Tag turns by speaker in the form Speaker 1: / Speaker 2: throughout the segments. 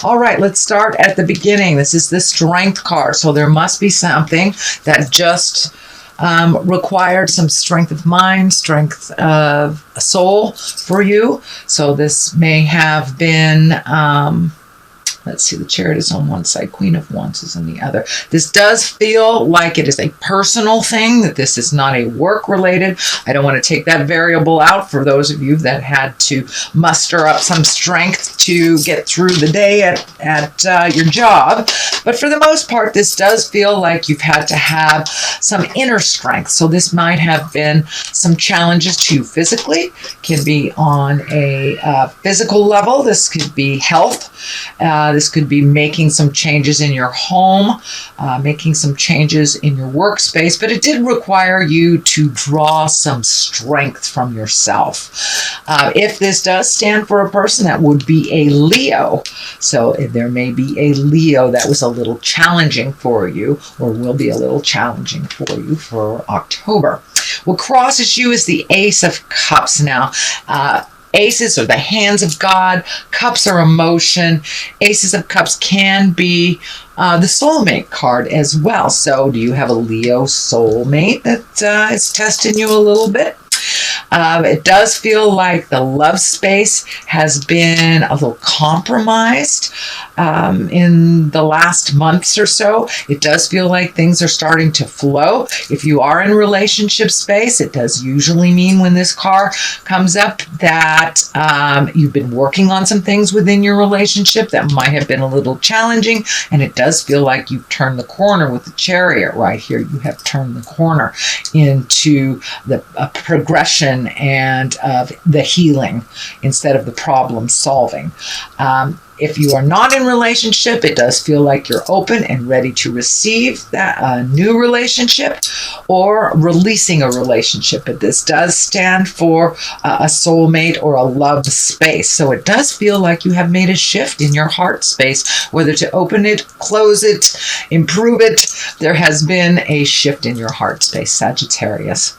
Speaker 1: All right, let's start at the beginning. This is the Strength card. So there must be something that just required some strength of mind, strength of soul for you. So this may have been, let's see, the Chariot is on one side, Queen of Wands is on the other. This does feel like it is a personal thing, that this is not a work-related. I don't want to take that variable out for those of you that had to muster up some strength to get through the day at your job. But for the most part, this does feel like you've had to have some inner strength. So this might have been some challenges to you physically, can be on a physical level. This could be health. This could be making some changes in your home, making some changes in your workspace, but it did require you to draw some strength from yourself. If this does stand for a person, that would be a Leo. So there may be a Leo that was a little challenging for you, or will be a little challenging for you for October. What crosses you is the Ace of Cups now. Aces are the hands of God. Cups are emotion. Aces of Cups can be the soulmate card as well. So do you have a Leo soulmate that is testing you a little bit? It does feel like the love space has been a little compromised in the last months or so. It does feel like things are starting to flow. If you are in relationship space, it does usually mean when this card comes up that you've been working on some things within your relationship that might have been a little challenging, and it does feel like you've turned the corner with the Chariot right here. You have turned the corner into the progression and of the healing instead of the problem solving. If you are not in relationship, it does feel like you're open and ready to receive that new relationship or releasing a relationship. But this does stand for a soulmate or a love space. So it does feel like you have made a shift in your heart space, whether to open it, close it, improve it. There has been a shift in your heart space, Sagittarius.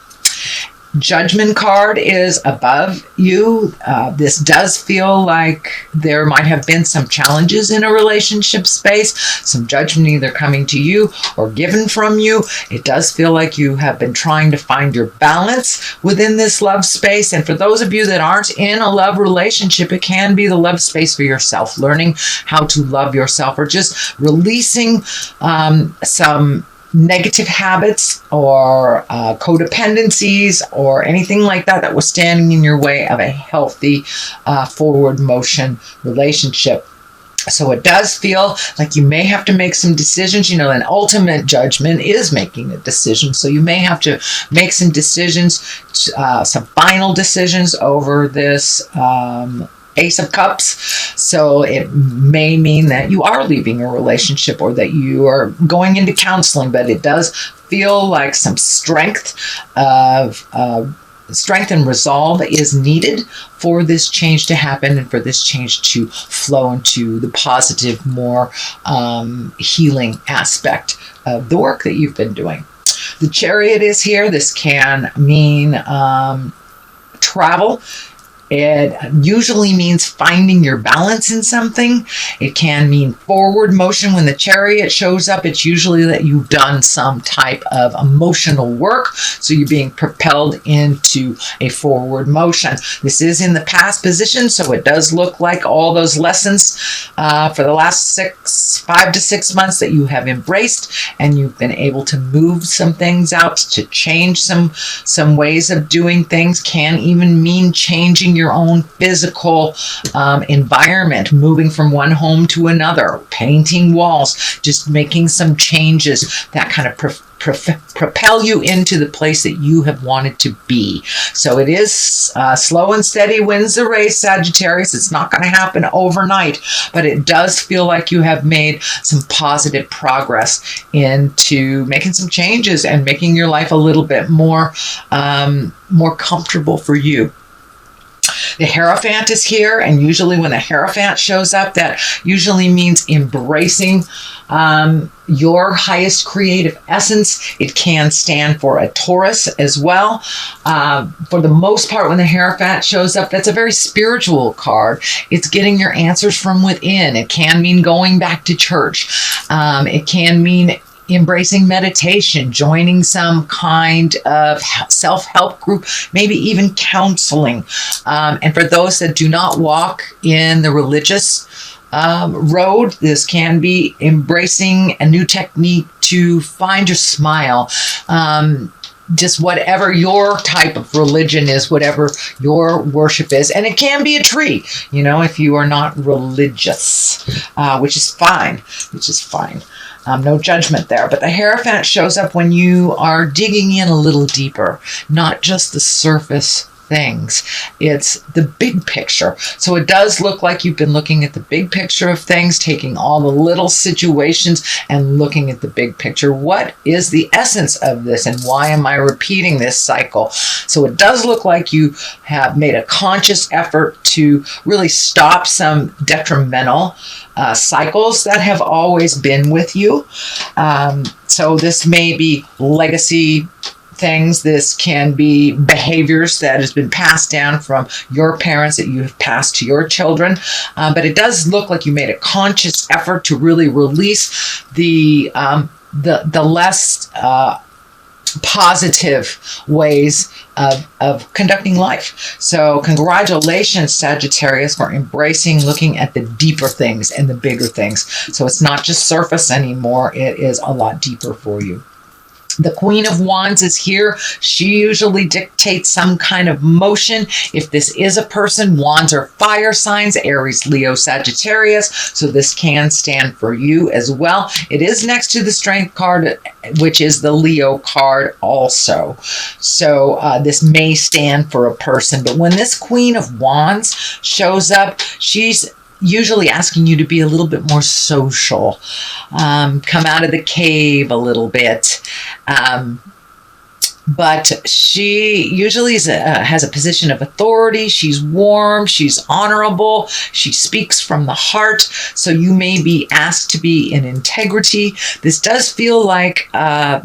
Speaker 1: Judgment card is above you. This does feel like there might have been some challenges in a relationship space, some judgment either coming to you or given from you. It does feel like you have been trying to find your balance within this love space. And for those of you that aren't in a love relationship, it can be the love space for yourself, learning how to love yourself, or just releasing some negative habits or codependencies or anything like that that was standing in your way of a healthy forward motion relationship. So it does feel like you may have to make some decisions. You know, an ultimate judgment is making a decision. So you may have to make some decisions, some final decisions over this Ace of Cups. So it may mean that you are leaving a relationship or that you are going into counseling, but it does feel like some strength and resolve is needed for this change to happen and for this change to flow into the positive, more healing aspect of the work that you've been doing. The Chariot is here. This can mean travel. It usually means finding your balance in something. It can mean forward motion. When the Chariot shows up, it's usually that you've done some type of emotional work. So you're being propelled into a forward motion. This is in the past position, so it does look like all those lessons for the last 5 to 6 months that you have embraced, and you've been able to move some things out, to change some ways of doing things. Can even mean changing your own physical environment, moving from one home to another, painting walls, just making some changes that kind of propel you into the place that you have wanted to be. So it is slow and steady wins the race, Sagittarius. It's not going to happen overnight, but it does feel like you have made some positive progress into making some changes and making your life a little bit more comfortable for you. The Hierophant is here, and usually when the Hierophant shows up, that usually means embracing your highest creative essence. It can stand for a Taurus as well. For the most part, when the Hierophant shows up, that's a very spiritual card. It's getting your answers from within. It can mean going back to church. It can mean embracing meditation, joining some kind of self-help group, maybe even counseling. And for those that do not walk in the religious road, this can be embracing a new technique to find your smile. Just whatever your type of religion is, whatever your worship is. And it can be a tree, if you are not religious, which is fine, no judgment there. But the Hierophant shows up when you are digging in a little deeper, not just the surface things. It's the big picture. So it does look like you've been looking at the big picture of things, taking all the little situations and looking at the big picture. What is the essence of this, and why am I repeating this cycle? So it does look like you have made a conscious effort to really stop some detrimental cycles that have always been with you. So this may be legacy things. This can be behaviors that has been passed down from your parents that you have passed to your children. But it does look like you made a conscious effort to really release the less positive ways of conducting life. So congratulations, Sagittarius, for embracing looking at the deeper things and the bigger things. So it's not just surface anymore. It is a lot deeper for you. The Queen of Wands is here. She usually dictates some kind of motion. If this is a person, wands are fire signs, Aries, Leo, Sagittarius. So this can stand for you as well. It is next to the Strength card, which is the Leo card also. So this may stand for a person. But when this Queen of Wands shows up, she's usually asking you to be a little bit more social, come out of the cave a little bit. But she usually has a position of authority. She's warm, she's honorable, she speaks from the heart. So you may be asked to be in integrity. This does feel like,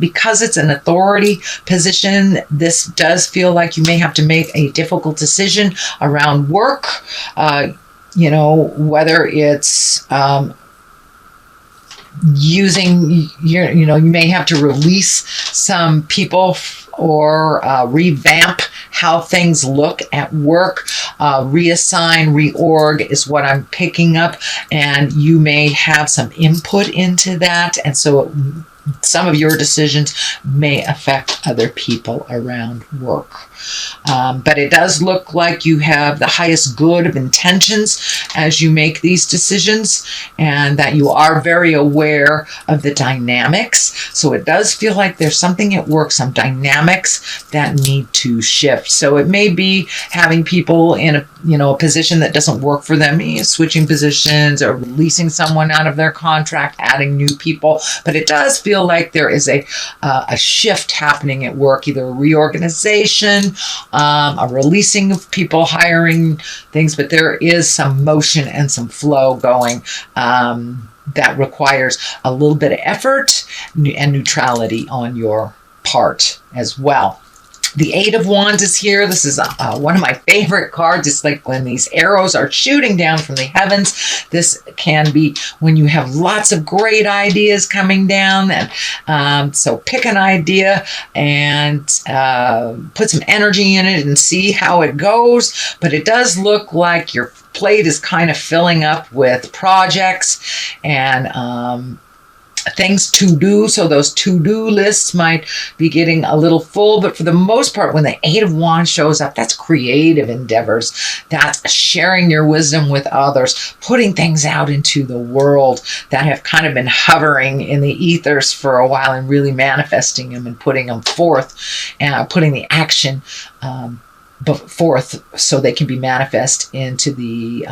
Speaker 1: because it's an authority position, this does feel like you may have to make a difficult decision around work. Whether it's using you may have to release some people or revamp how things look at work. Reassign, reorg is what I'm picking up, and you may have some input into that, and so some of your decisions may affect other people around work. But it does look like you have the highest good of intentions as you make these decisions, and that you are very aware of the dynamics. So it does feel like there's something at work, some dynamics that need to shift. So it may be having people in a position that doesn't work for them, switching positions or releasing someone out of their contract, adding new people. But it does feel like there is a shift happening at work, either a reorganization, a releasing of people, hiring things, but there is some motion and some flow going that requires a little bit of effort and neutrality on your part as well. The Eight of Wands is here. This is one of my favorite cards. It's like when these arrows are shooting down from the heavens. This can be when you have lots of great ideas coming down. And so pick an idea and put some energy in it and see how it goes. But it does look like your plate is kind of filling up with projects and things to do. So those to-do lists might be getting a little full, but for the most part, when the Eight of Wands shows up, that's creative endeavors. That's sharing your wisdom with others, putting things out into the world that have kind of been hovering in the ethers for a while and really manifesting them and putting them forth and putting the action forth so they can be manifest into the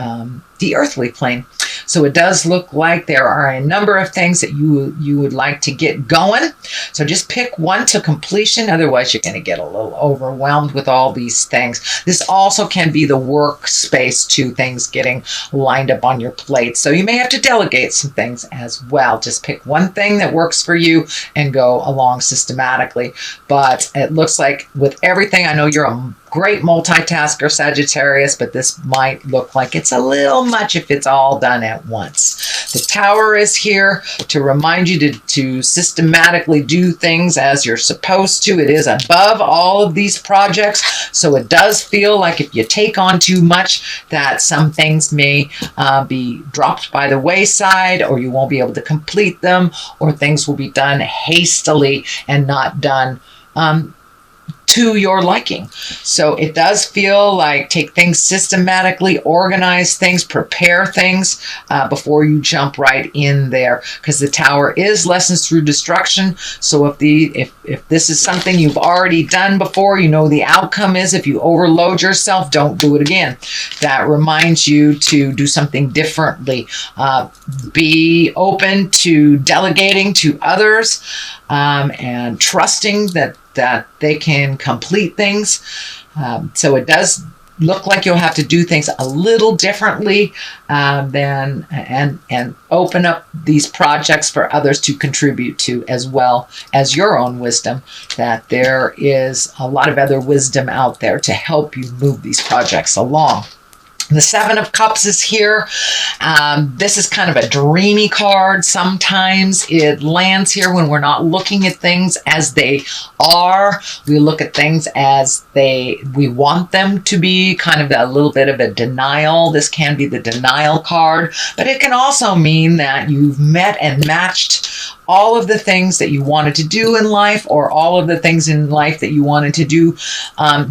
Speaker 1: earthly plane. So it does look like there are a number of things that you would like to get going. So just pick one to completion. Otherwise, you're going to get a little overwhelmed with all these things. This also can be the workspace too, things getting lined up on your plate. So you may have to delegate some things as well. Just pick one thing that works for you and go along systematically. But it looks like with everything, I know you're a great multitasker, Sagittarius, but this might look like it's a little much if it's all done at once. The Tower is here to remind you to systematically do things as you're supposed to. It is above all of these projects, so it does feel like if you take on too much, that some things may be dropped by the wayside, or you won't be able to complete them, or things will be done hastily and not done to your liking. So it does feel like take things systematically, organize things, prepare things before you jump right in there, because the Tower is lessons through destruction. So if this is something you've already done before, you know the outcome is if you overload yourself, don't do it again. That reminds you to do something differently. Be open to delegating to others and trusting that they can complete things. So it does look like you'll have to do things a little differently and open up these projects for others to contribute to, as well as your own wisdom, that there is a lot of other wisdom out there to help you move these projects along. The Seven of Cups is here. This is kind of a dreamy card. Sometimes it lands here when we're not looking at things as they are. We look at things as we want them to be, kind of a little bit of a denial. This can be the denial card, but it can also mean that you've met and matched all of the things that you wanted to do in life, or all of the things in life that you wanted to do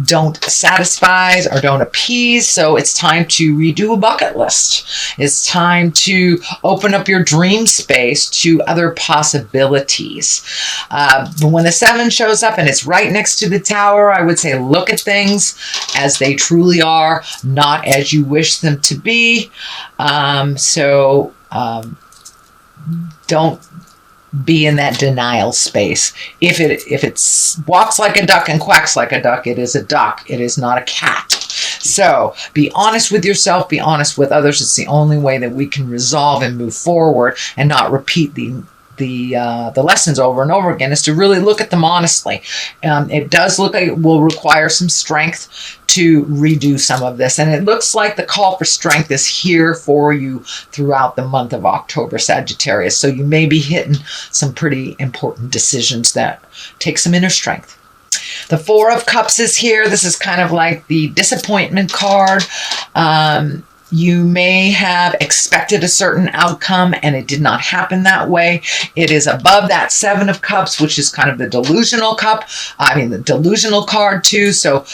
Speaker 1: don't satisfy or don't appease. So it's time to redo a bucket list. It's time to open up your dream space to other possibilities. But when the Seven shows up and it's right next to the Tower, I would say look at things as they truly are, not as you wish them to be. Don't be in that denial space. If it walks like a duck and quacks like a duck, it is a duck. It is not a cat. So be honest with yourself, be honest with others. It's the only way that we can resolve and move forward and not repeat the lessons over and over again, is to really look at them honestly. It does look like it will require some strength to redo some of this. And it looks like the call for strength is here for you throughout the month of October, Sagittarius. So you may be hitting some pretty important decisions that take some inner strength. The Four of Cups is here. This is kind of like the disappointment card. You may have expected a certain outcome and it did not happen that way. It is above that Seven of Cups, which is kind of the delusional the delusional card too. So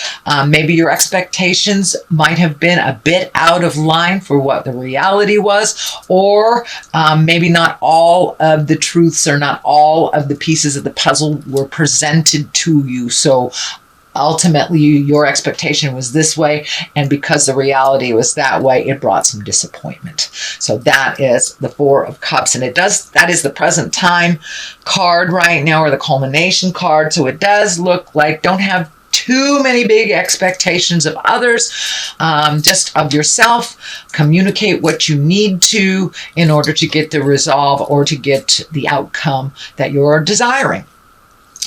Speaker 1: maybe your expectations might have been a bit out of line for what the reality was, or maybe not all of the truths or not all of the pieces of the puzzle were presented to you. So ultimately your expectation was this way, and because the reality was that way, it brought some disappointment. So that is the Four of Cups, and that is the present time card right now, or the culmination card. So it does look like don't have too many big expectations of others, just of yourself. Communicate what you need to in order to get the resolve or to get the outcome that you're desiring.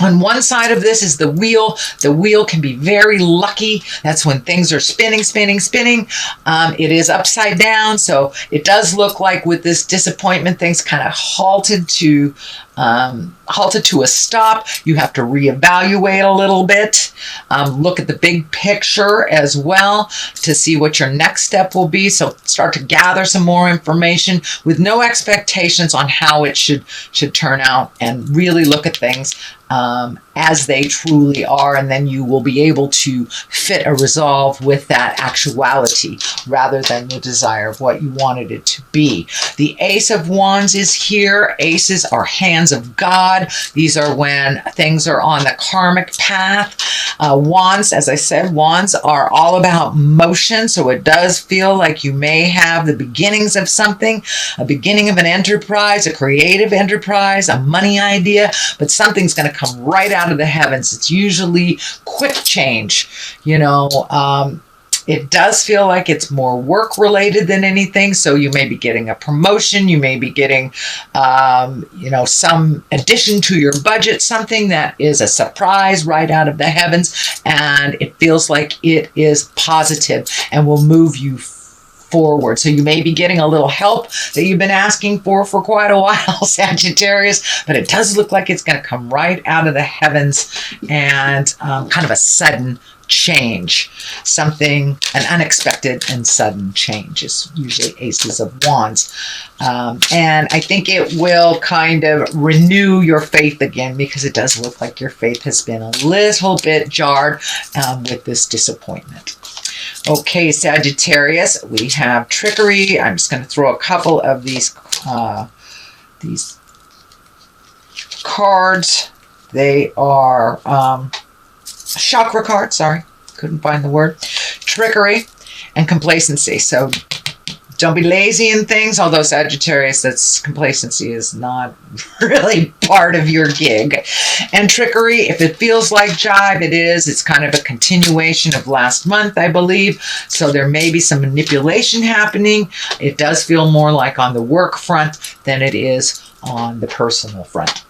Speaker 1: On one side of this is the wheel. The wheel can be very lucky. That's when things are spinning, spinning, spinning. It is upside down, so it does look like with this disappointment, things kind of halted to a stop. You have to reevaluate a little bit. Look at the big picture as well to see what your next step will be. So start to gather some more information with no expectations on how it should turn out, and really look at things as they truly are, and then you will be able to fit a resolve with that actuality rather than the desire of what you wanted it to be. The Ace of Wands is here. Aces are hands of God. These are when things are on the karmic path. Wands, as I said, wands are all about motion. So it does feel like you may have the beginnings of something, a beginning of an enterprise, a creative enterprise, a money idea, but something's going to come right out of the heavens. It's usually quick change, you know. It does feel like it's more work related than anything. So you may be getting a promotion. You may be getting, some addition to your budget, something that is a surprise right out of the heavens. And it feels like it is positive and will move you forward. So you may be getting a little help that you've been asking for quite a while, Sagittarius, but it does look like it's going to come right out of the heavens and kind of a sudden change. Something, an unexpected and sudden change is usually aces of wands. And I think it will kind of renew your faith again, because it does look like your faith has been a little bit jarred with this disappointment. Okay, Sagittarius, we have trickery. I'm just going to throw a couple of these cards. They are chakra cards, sorry, couldn't find the word. Trickery and complacency. So don't be lazy in things, although Sagittarius, that's complacency is not really part of your gig. And trickery, if it feels like jive, it is. It's kind of a continuation of last month, I believe. So there may be some manipulation happening. It does feel more like on the work front than it is on the personal front.